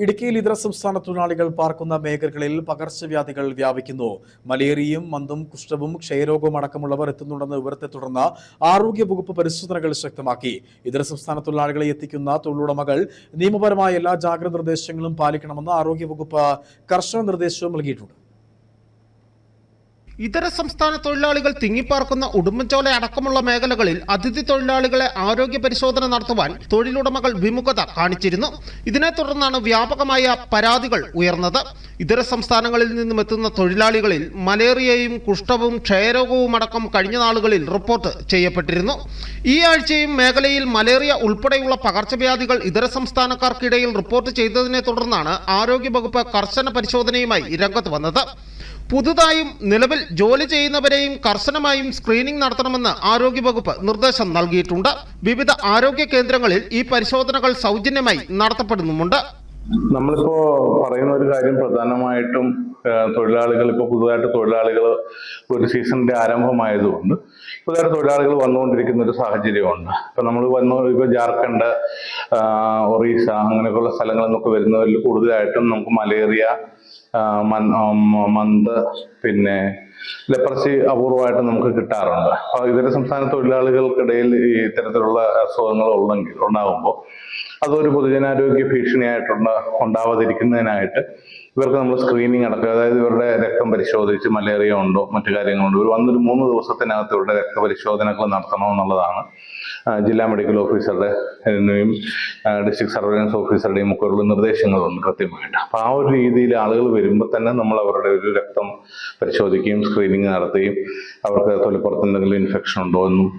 ഇടുക്കിയിൽ ഇതര സംസ്ഥാന തൊഴിലാളികൾ പാർക്കുന്ന മേഖലകളിൽ പകർച്ചവ്യാധികൾ വ്യാപിക്കുന്നു. മലേറിയയും മന്തും കുഷ്ഠവും ക്ഷയരോഗവും അടക്കമുള്ളവർ എത്തുന്നുണ്ടെന്ന വിവരത്തെ തുടർന്ന് ആരോഗ്യവകുപ്പ് പരിശോധനകൾ ശക്തമാക്കി. ഇതര സംസ്ഥാന തൊഴിലാളികളെ എത്തിക്കുന്ന തൊഴിലുടമകൾ നിയമപരമായ എല്ലാ ജാഗ്രതാ നിർദ്ദേശങ്ങളും പാലിക്കണമെന്ന് ആരോഗ്യവകുപ്പ് കർശന നിർദ്ദേശവും നൽകിയിട്ടുണ്ട്. ഇതര സംസ്ഥാന തൊഴിലാളികൾ തിങ്ങിപ്പാർക്കുന്ന ഉടുമ്പൻചോല അടക്കമുള്ള മേഖലകളിൽ അതിഥി തൊഴിലാളികളെ ആരോഗ്യ പരിശോധന നടത്തുവാൻ തൊഴിലുടമകൾ വിമുഖത കാണിച്ചിരുന്നു. ഇതിനെ തുടർന്നാണ് വ്യാപകമായ പരാതികൾ ഉയർന്നത്. ഇതര സംസ്ഥാനങ്ങളിൽ നിന്നും എത്തുന്ന തൊഴിലാളികളിൽ മലേറിയയും കുഷ്ഠവും ക്ഷയരോഗവും അടക്കം കഴിഞ്ഞ നാളുകളിൽ റിപ്പോർട്ട് ചെയ്യപ്പെട്ടിരുന്നു. ഈ ആഴ്ചയും മേഖലയിൽ മലേറിയ ഉൾപ്പെടെയുള്ള പകർച്ചവ്യാധികൾ ഇതര സംസ്ഥാനക്കാർക്കിടയിൽ റിപ്പോർട്ട് ചെയ്തതിനെ തുടർന്നാണ് ആരോഗ്യവകുപ്പ് കർശന പരിശോധനയുമായി രംഗത്ത് വന്നത്. പുതുതായും നിലവിൽ ജോലി ചെയ്യുന്നവരെയും കർശനമായും സ്ക്രീനിംഗ് നടത്തണമെന്ന് ആരോഗ്യവകുപ്പ് നിർദ്ദേശം നൽകിയിട്ടുണ്ട്. വിവിധ ആരോഗ്യ കേന്ദ്രങ്ങളിൽ ഈ പരിശോധനകൾ സൗജന്യമായി നടത്തപ്പെടുന്നുമുണ്ട്. നമ്മളിപ്പോ പറയുന്ന ഒരു കാര്യം പ്രധാനമായിട്ടും തൊഴിലാളികൾ ഇപ്പോൾ പുതുതായിട്ട് തൊഴിലാളികൾ ഒരു സീസണിന്റെ ആരംഭമായതുകൊണ്ട് പുതുതായിട്ട് തൊഴിലാളികൾ വന്നുകൊണ്ടിരിക്കുന്ന ഒരു സാഹചര്യമുണ്ട്. ഇപ്പൊ നമ്മൾ ഇപ്പൊ ജാർഖണ്ഡ്, ഒറീസ അങ്ങനെയൊക്കെയുള്ള സ്ഥലങ്ങളിൽ നിന്നൊക്കെ വരുന്നവരിൽ കൂടുതലായിട്ടും നമുക്ക് മലേറിയ, മന്ത്, പിന്നെ ലെപ്രസി അപൂർവമായിട്ട് നമുക്ക് കിട്ടാറുണ്ട്. അപ്പൊ ഇതര സംസ്ഥാന തൊഴിലാളികൾക്കിടയിൽ ഈ ഇത്തരത്തിലുള്ള അസുഖങ്ങൾ ഉണ്ടാകുമ്പോൾ അതൊരു പൊതുജനാരോഗ്യ ഉണ്ടാവാതിരിക്കുന്നതിനായിട്ട് ഇവർക്ക് നമ്മൾ സ്ക്രീനിങ് അടക്കം, അതായത് ഇവരുടെ രക്തം പരിശോധിച്ച് മലേറിയ ഉണ്ടോ മറ്റു കാര്യങ്ങളുണ്ടോ ഇവർ വന്നൊരു 3 ദിവസത്തിനകത്ത് ഇവരുടെ രക്തപരിശോധനകൾ നടത്തണമെന്നുള്ളതാണ് ജില്ലാ മെഡിക്കൽ ഓഫീസറുടെയും ഡിസ്ട്രിക്ട് സർവൈലൻസ് ഓഫീസറുടെയും ഒക്കെ ഉള്ള നിർദ്ദേശങ്ങളുണ്ട് കൃത്യമായിട്ട്. അപ്പോൾ ആ ഒരു രീതിയിൽ ആളുകൾ വരുമ്പോൾ തന്നെ നമ്മൾ അവരുടെ ഒരു രക്തം പരിശോധിക്കുകയും സ്ക്രീനിങ് നടത്തുകയും അവർക്ക് തൊലിപ്പുറത്ത് എന്തെങ്കിലും ഇൻഫെക്ഷൻ ഉണ്ടോ എന്നും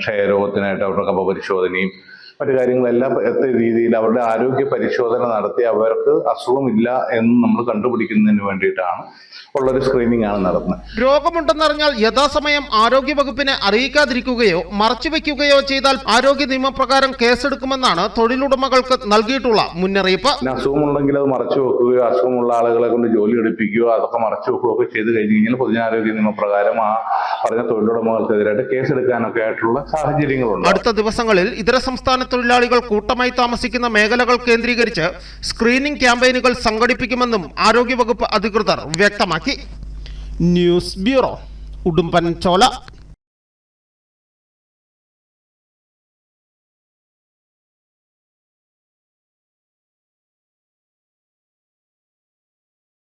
ക്ഷയരോഗത്തിനായിട്ട് അവരുടെ കഫ പരിശോധനയും മറ്റു കാര്യങ്ങളെല്ലാം രീതിയിൽ അവരുടെ ആരോഗ്യ പരിശോധന നടത്തി അവർക്ക് അസുഖമില്ല എന്ന് നമ്മൾ കണ്ടുപിടിക്കുന്നതിന് വേണ്ടിയിട്ടാണ് ഉള്ളൊരു സ്ക്രീനിങ് ആണ് നടത്തുന്നത്. രോഗമുണ്ടെന്നറിഞ്ഞാൽ യഥാസമയം ആരോഗ്യ വകുപ്പിനെ അറിയിക്കാതിരിക്കുകയോ മറച്ചുവെക്കുകയോ ചെയ്താൽ ആരോഗ്യ നിയമപ്രകാരം കേസെടുക്കുമെന്നാണ് തൊഴിലുടമകൾക്ക് നൽകിയിട്ടുള്ള മുന്നറിയിപ്പ്. അസുഖമുണ്ടെങ്കിൽ അത് മറച്ചു വെക്കുകയോ അസുഖമുള്ള ആളുകളെ കൊണ്ട് ജോലി എടുപ്പിക്കുകയോ അതൊക്കെ മറച്ചു വെക്കുകയോ ഒക്കെ ചെയ്ത് കഴിഞ്ഞ് കഴിഞ്ഞാൽ പൊതുജനാരോഗ്യ നിയമപ്രകാരം ആ പറഞ്ഞ തൊഴിലുടമകൾക്കെതിരായിട്ട് കേസെടുക്കാനൊക്കെ ആയിട്ടുള്ള സാഹചര്യങ്ങളുണ്ട്. അടുത്ത ദിവസങ്ങളിൽ ഇതര സംസ്ഥാന തൊഴിലാളികൾ കൂട്ടമായി താമസിക്കുന്ന മേഖലകൾ കേന്ദ്രീകരിച്ച് സ്ക്രീനിംഗ് ക്യാമ്പയിനുകൾ സംഘടിപ്പിക്കുമെന്നും ആരോഗ്യവകുപ്പ് അധികൃതർ വ്യക്തമാക്കി. News bureau, Udumbanchola.